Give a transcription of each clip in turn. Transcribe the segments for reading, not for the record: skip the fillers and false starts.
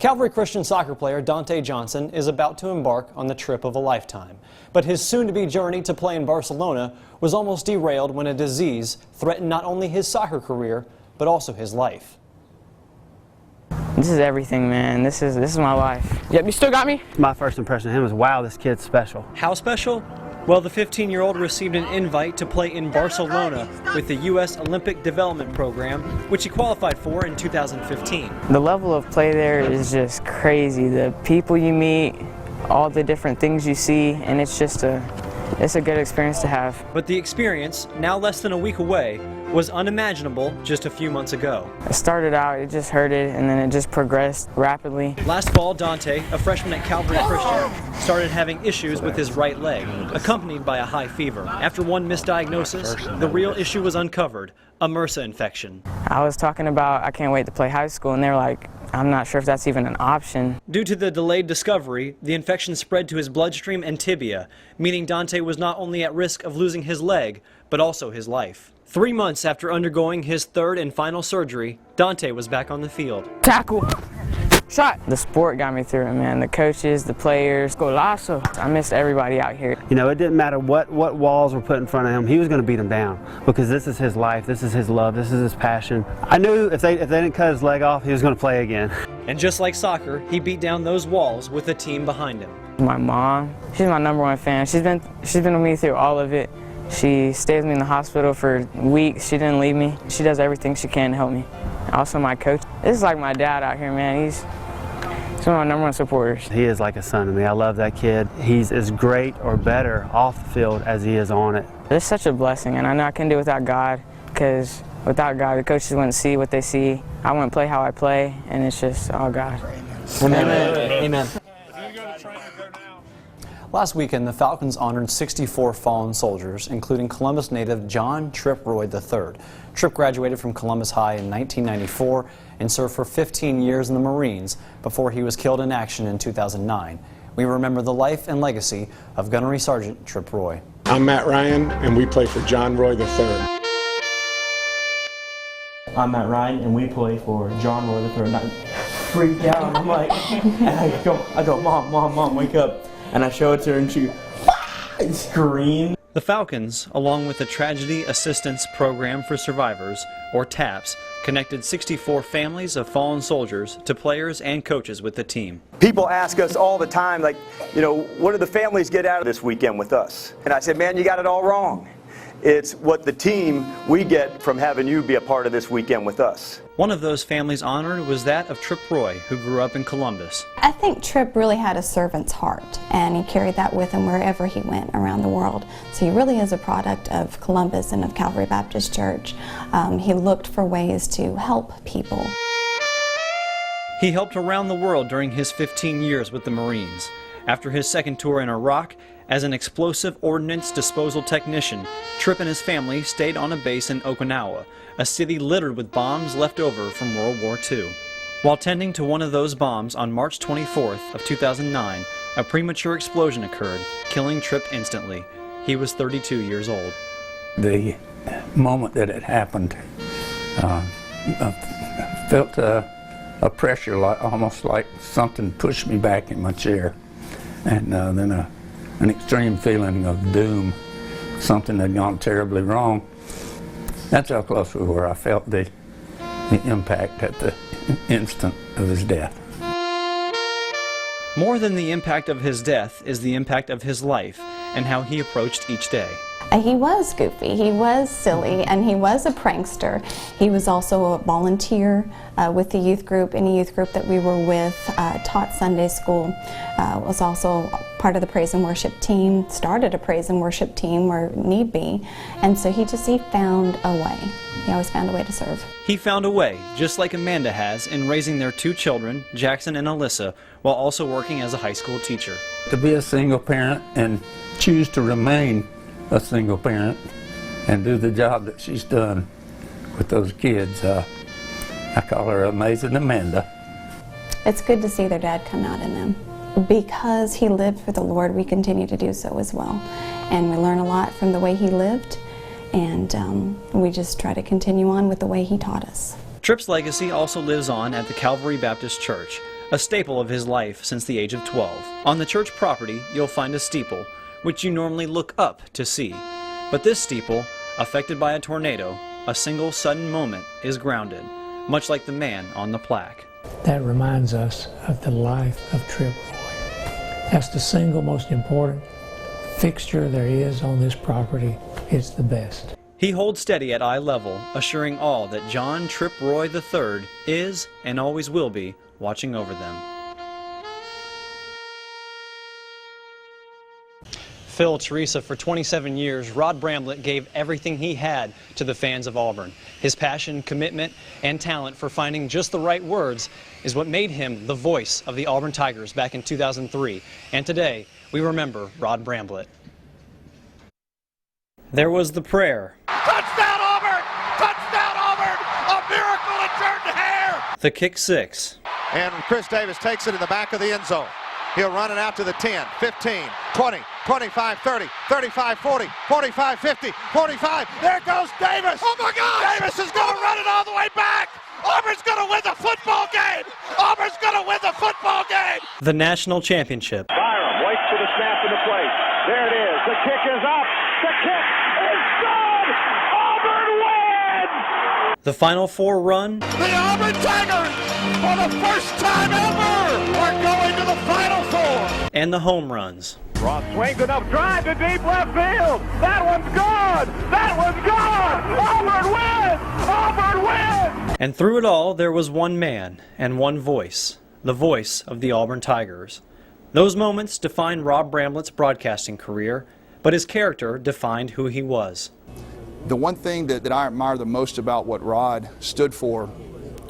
Calvary Christian soccer player Dante Johnson is about to embark on the trip of a lifetime. But his soon-to-be journey to play in Barcelona was almost derailed when a disease threatened not only his soccer career, but also his life. This is everything, man. This is my life. Yep, you still got me? My first impression of him was, wow, this kid's special. How special? Well, the 15-year-old received an invite to play in Barcelona with the U.S. Olympic Development Program, which he qualified for in 2015. The level of play there is just crazy. The people you meet, all the different things you see, and it's a good experience to have. But the experience, now less than a week away, was unimaginable just a few months ago. It started out, it just hurted, and then it just progressed rapidly. Last fall, Dante, a freshman at Calvary Christian, started having issues with his right leg, accompanied by a high fever. After one misdiagnosis, the real issue was uncovered, a MRSA infection. I was talking about I can't wait to play high school, and they're like, I'm not sure if that's even an option. Due to the delayed discovery, the infection spread to his bloodstream and tibia, meaning Dante was not only at risk of losing his leg, but also his life. 3 months after undergoing his third and final surgery, Dante was back on the field. Tackle! Shot! The sport got me through it, man. The coaches, the players, golazo. I missed everybody out here. You know, it didn't matter what walls were put in front of him, he was going to beat them down because this is his life, this is his love, this is his passion. I knew if they didn't cut his leg off, he was going to play again. And just like soccer, he beat down those walls with a team behind him. My mom, she's my #1 fan. She's been with me through all of it. She stayed with me in the hospital for weeks. She didn't leave me. She does everything she can to help me. Also my coach. This is like my dad out here, man. He's one of my #1 supporters. He is like a son to me. I love that kid. He's as great or better off the field as he is on it. It's such a blessing, and I know I can do it without God, because without God, the coaches wouldn't see what they see. I wouldn't play how I play, and it's just all God. Amen. Amen. Last weekend, the Falcons honored 64 fallen soldiers, including Columbus native John Tripp Roy III. Tripp graduated from Columbus High in 1994 and served for 15 years in the Marines before he was killed in action in 2009. We remember the life and legacy of Gunnery Sergeant Tripp Roy. I'm Matt Ryan, and we play for John Roy III. I'm Matt Ryan, and we play for John Roy III. And I freak out. I'm like, and I go, Mom, wake up. And I show it to her, and she screams. The Falcons, along with the Tragedy Assistance Program for Survivors, or TAPS, connected 64 families of fallen soldiers to players and coaches with the team. People ask us all the time, like, you know, what do the families get out of this weekend with us? And I said, man, you got it all wrong. It's what the team we get from having you be a part of this weekend with us. One of those families honored was that of Tripp Roy, who grew up in Columbus. I think Tripp really had a servant's heart, and he carried that with him wherever he went around the world. So he really is a product of Columbus and of Calvary Baptist Church. He looked for ways to help people. He helped around the world during his 15 years with the Marines. After his second tour in Iraq, as an explosive ordnance disposal technician, Tripp and his family stayed on a base in Okinawa, a city littered with bombs left over from World War II. While tending to one of those bombs on March 24th of 2009, a premature explosion occurred, killing Tripp instantly. He was 32 years old. The moment that it happened, I felt a pressure, almost like something pushed me back in my chair, and then an extreme feeling of doom. Something had gone terribly wrong. That's how close we were. I felt the impact at the instant of his death. More than the impact of his death is the impact of his life and how he approached each day. He was goofy, he was silly, and he was a prankster. He was also a volunteer with the youth group, any youth group that we were with, taught Sunday school, was also part of the praise and worship team, started a praise and worship team where need be, and so he found a way. He always found a way to serve. He found a way, just like Amanda has, in raising their 2 children, Jackson and Alyssa, while also working as a high school teacher. To be a single parent and choose to remain a single parent and do the job that she's done with those kids, I call her Amazing Amanda. It's good to see their dad come out in them. Because he lived for the Lord, we continue to do so as well. And we learn a lot from the way he lived, and we just try to continue on with the way he taught us. Tripp's legacy also lives on at the Calvary Baptist Church, a staple of his life since the age of 12. On the church property, you'll find a steeple, which you normally look up to see. But this steeple, affected by a tornado, a single sudden moment is grounded, much like the man on the plaque. That reminds us of the life of Trip Roy. That's the single most important fixture there is on this property. It's the best. He holds steady at eye level, assuring all that John Trip Roy III is and always will be watching over them. Phil, Teresa, for 27 years, Rod Bramblett gave everything he had to the fans of Auburn. His passion, commitment, and talent for finding just the right words is what made him the voice of the Auburn Tigers back in 2003. And today, we remember Rod Bramblett. There was the prayer. Touchdown Auburn! Touchdown Auburn! A miracle in Jordan Hare! The kick six. And Chris Davis takes it in the back of the end zone. He'll run it out to the 10, 15, 20, 25, 30, 35, 40, 45, 50, 45. There goes Davis. Oh my God! Davis is going to run it all the way back. Auburn's going to win the football game. Auburn's going to win the football game. The national championship. Byram waits for the snap in the plate. There it is. The kick is up. The kick is good. Auburn wins. The Final Four run. The Auburn Tigers, for the first time ever, are going to the Final Four. And the home runs. Ross swings enough drive to deep left field. That one's gone. That one's gone. Auburn wins. Auburn wins. And through it all, there was one man and one voice, the voice of the Auburn Tigers. Those moments defined Rob Bramblett's broadcasting career, but his character defined who he was. The one thing that I admire the most about what Rod stood for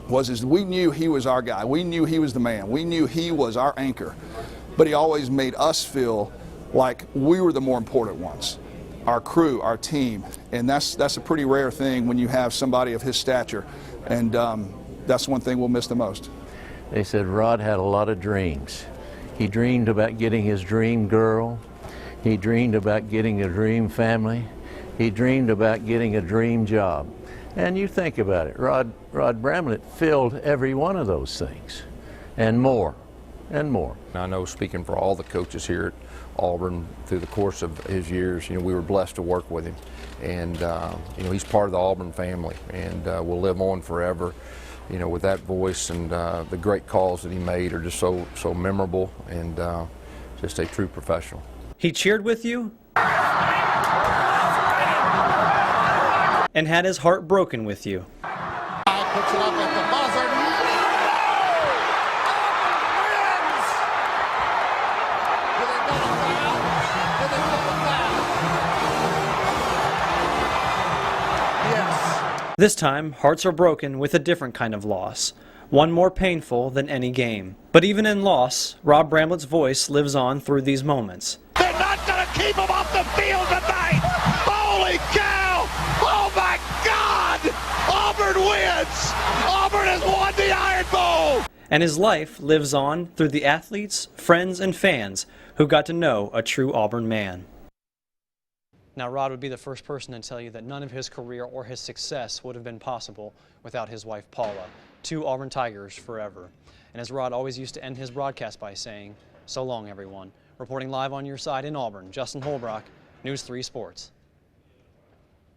was we knew he was our guy. We knew he was the man. We knew he was our anchor. But he always made us feel like we were the more important ones. Our crew, our team. And that's a pretty rare thing when you have somebody of his stature. And that's one thing we'll miss the most. They said Rod had a lot of dreams. He dreamed about getting his dream girl. He dreamed about getting a dream family. He dreamed about getting a dream job. And you think about it, Rod Bramblett filled every one of those things, and more, and more. I know, speaking for all the coaches here at Auburn through the course of his years, we were blessed to work with him. And, he's part of the Auburn family, and will live on forever, with that voice, and the great calls that he made are just so memorable, and just a true professional. He cheered with you and had his heart broken with you. Puts it up at the buzzer. Yes. This time, hearts are broken with a different kind of loss, one more painful than any game. But even in loss, Rob Bramblett's voice lives on through these moments. They're not going to keep him off the field tonight. Holy cow! Oh my God! Auburn wins! Auburn has won the Iron Bowl! And his life lives on through the athletes, friends, and fans who got to know a true Auburn man. Now, Rod would be the first person to tell you that none of his career or his success would have been possible without his wife, Paula. 2 Auburn Tigers forever. And as Rod always used to end his broadcast by saying, "So long, everyone." Reporting live on your side in Auburn, Justin Holbrock, News 3 Sports.